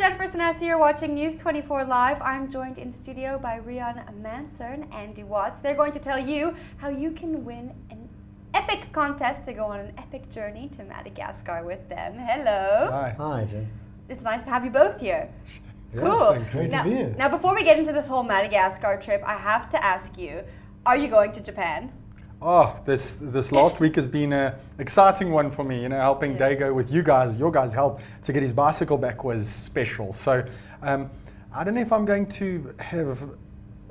Jennifer Sanasi, you're watching News 24 Live. I'm joined in studio by Riaan Manser and Andy Watts. They're going to tell you how you can win an epic contest to go on an epic journey to Madagascar with them. Hello. Hi. Hi, Jen. It's nice to have you both here. Yeah, Cool. It's great to be here. Now, before we get into this whole Madagascar trip, I have to ask you, are you going to Japan? Oh, this last week has been an exciting one for me. You know, helping Dago with you guys, your guys' help to get his bicycle back was special. So I don't know if I'm going to have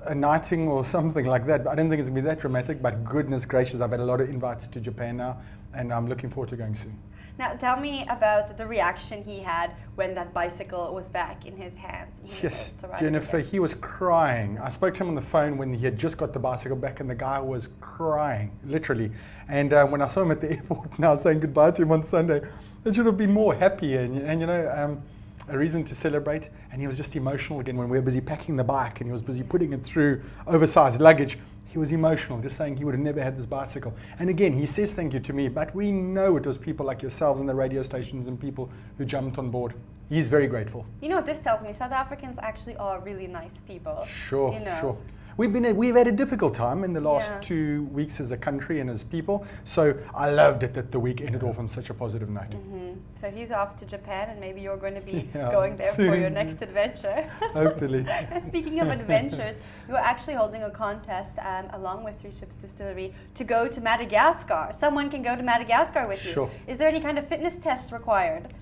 a nighting or something like that, but I don't think it's going to be that dramatic. But goodness gracious, I've had a lot of invites to Japan now, and I'm looking forward to going soon. Now, tell me about the reaction he had when that bicycle was back in his hands. Yes, Jennifer, he was crying. I spoke to him on the phone when he had just got the bicycle back, and the guy was crying, literally. And when I saw him at the airport now saying goodbye to him on Sunday, it should have been more happy and you know, a reason to celebrate. And he was just emotional again when we were busy packing the bike and he was busy putting it through oversized luggage. He was emotional, just saying he would have never had this bicycle. And again, he says thank you to me, but we know it was people like yourselves and the radio stations and people who jumped on board. He's very grateful. You know what this tells me? South Africans actually are really nice people. Sure, you know. sure. We've had a difficult time in the last 2 weeks as a country and as people. So I loved it that the week ended off on such a positive note. Mm-hmm. So he's off to Japan, and maybe you're going to be Yeah, going there soon. for your next adventure. Hopefully. Speaking of adventures, you're actually holding a contest along with Three Ships Distillery to go to Madagascar. Someone can go to Madagascar with Sure. you. Is there any kind of fitness test required?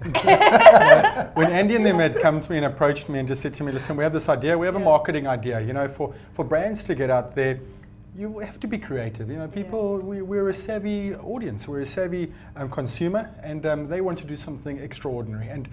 When Andy and them had come to me and approached me and just said to me, listen, we have this idea, we have a marketing idea, you know, for brands to get out there, you have to be creative. You know, people, we're a savvy audience, we're a savvy consumer, and they want to do something extraordinary. And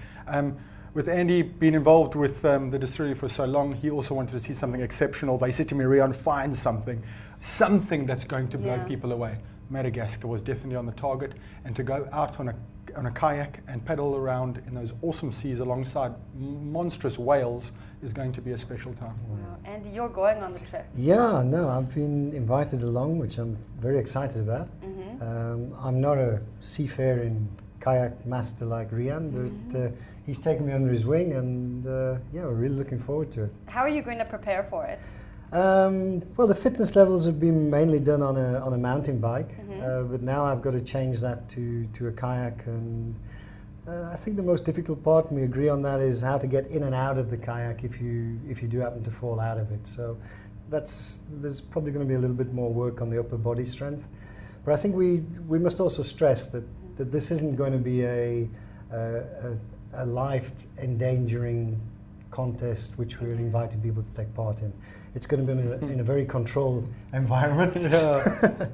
with Andy being involved with the distillery for so long, he also wanted to see something exceptional. They said to me, Rian, find something that's going to blow people away. Madagascar was definitely on the target, and to go out on a kayak and paddle around in those awesome seas alongside monstrous whales is going to be a special time. Wow. And you're going on the trip. Yeah, no, I've been invited along, which I'm very excited about. Mm-hmm. I'm not a seafaring kayak master like Rian, but he's taken me under his wing, and yeah, we're really looking forward to it. How are you going to prepare for it? Well, the fitness levels have been mainly done on a mountain bike, but now I've got to change that to a kayak, and I think the most difficult part, and we agree on that, is how to get in and out of the kayak if you do happen to fall out of it. So there's probably going to be a little bit more work on the upper body strength, but I think we must also stress that this isn't going to be a life endangering contest which we're inviting people to take part in. It's going to be in a very controlled environment.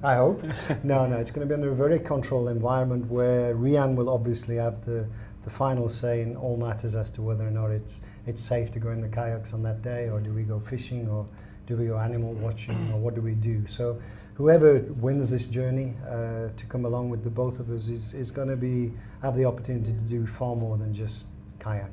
I hope. No, it's going to be in a very controlled environment where Rian will obviously have the final say in all matters as to whether or not it's safe to go in the kayaks on that day, or do we go fishing, or do we go animal watching, or what do we do. So whoever wins this journey to come along with the both of us is going to have the opportunity to do far more than just kayak.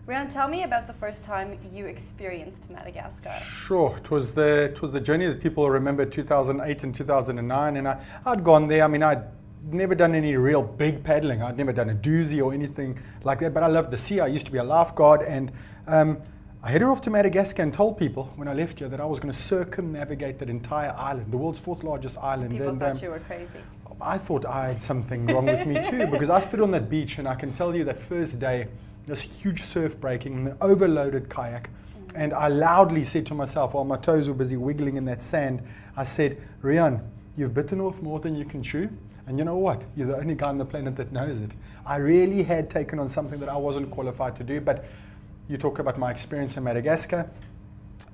Rian, tell me about the first time you experienced Madagascar. Sure, it was the journey that people remember, 2008 and 2009, and I'd gone there. I mean, I'd never done any real big paddling. I'd never done a doozy or anything like that, but I loved the sea. I used to be a lifeguard, and I headed off to Madagascar and told people when I left here that I was going to circumnavigate that entire island, the world's 4th largest island. People thought you were crazy. I thought I had something wrong with me too, because I stood on that beach, and I can tell you that first day, this huge surf breaking, an overloaded kayak, and I loudly said to myself, while my toes were busy wiggling in that sand, I said, Rian, you've bitten off more than you can chew, and you know what? You're the only guy on the planet that knows it. I really had taken on something that I wasn't qualified to do, but you talk about my experience in Madagascar.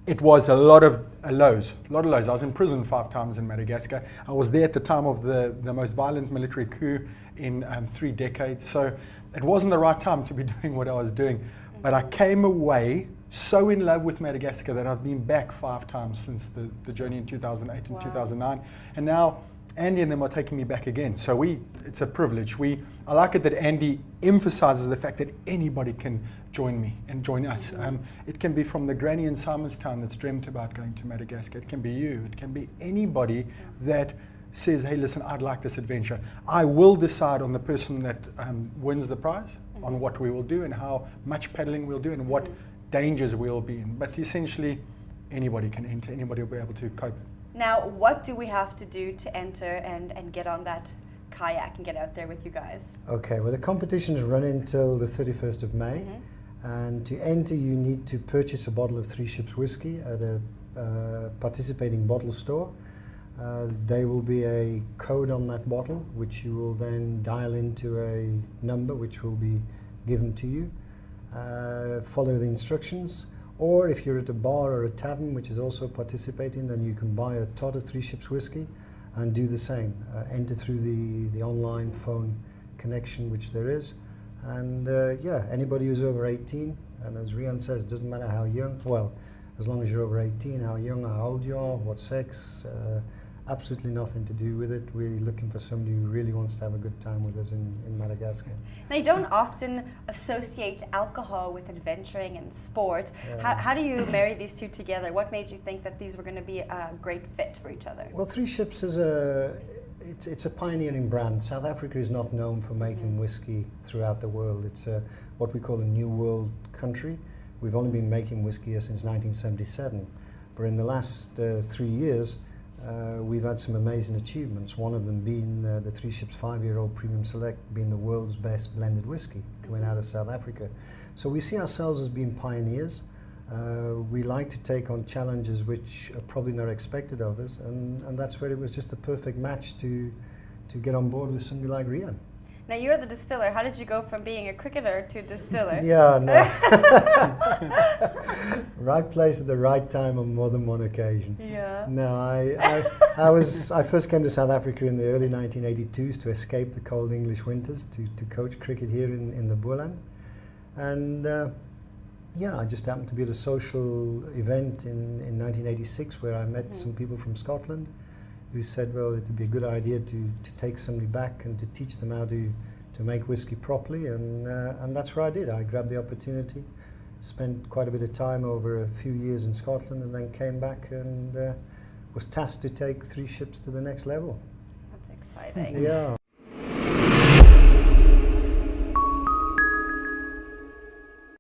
It was a lot of lows. I was in prison 5 times in Madagascar. I was there at the time of the most violent military coup in 3 decades. So it wasn't the right time to be doing what I was doing. But I came away so in love with Madagascar that I've been back 5 times since the journey in 2008 and 2009. And now Andy and them are taking me back again. So it's a privilege. I like it that Andy emphasizes the fact that anybody can join me and join us. It can be from the granny in Simonstown that's dreamt about going to Madagascar. It can be you. It can be anybody that says, hey, listen, I'd like this adventure, I will decide on the person that wins the prize, on what we will do and how much paddling we'll do and what dangers we'll be in. But essentially, anybody can enter, anybody will be able to cope. Now, what do we have to do to enter and get on that kayak and get out there with you guys? Okay, well, the competition is running until the 31st of May. And to enter, you need to purchase a bottle of Three Ships whiskey at a participating bottle store. There will be a code on that bottle, which you will then dial into a number which will be given to you. Follow the instructions. Or if you're at a bar or a tavern, which is also participating, then you can buy a tot of Three Ships whiskey and do the same. Enter through the online phone connection, which there is. And yeah, anybody who's over 18, and as Rian says, it doesn't matter how young, well, as long as you're over 18, how young, how old you are, what sex, absolutely nothing to do with it. We're looking for somebody who really wants to have a good time with us in Madagascar. Now, you don't often associate alcohol with adventuring and sport. How do you marry these two together? What made you think that these were going to be a great fit for each other? Well, Three Ships is it's a pioneering brand. South Africa is not known for making whiskey throughout the world. It's what we call a new world country. We've only been making whiskey here since 1977. But in the last 3 years, we've had some amazing achievements. One of them being the Three Ships 5-year-old Premium Select being the world's best blended whiskey coming out of South Africa. So we see ourselves as being pioneers. We like to take on challenges which are probably not expected of us, and that's where it was just a perfect match to get on board with somebody like Rian. Now, you're the distiller. How did you go from being a cricketer to distiller? Yeah, no. Right place at the right time on more than one occasion. Yeah. No, I first came to South Africa in the early 1982s to escape the cold English winters to coach cricket here in the Boerland. And yeah, I just happened to be at a social event in 1986 where I met some people from Scotland who said, well, it would be a good idea to take somebody back and to teach them how to make whiskey properly, and that's what I did. I grabbed the opportunity, spent quite a bit of time over a few years in Scotland, and then came back and was tasked to take Three Ships to the next level. That's exciting. Yeah.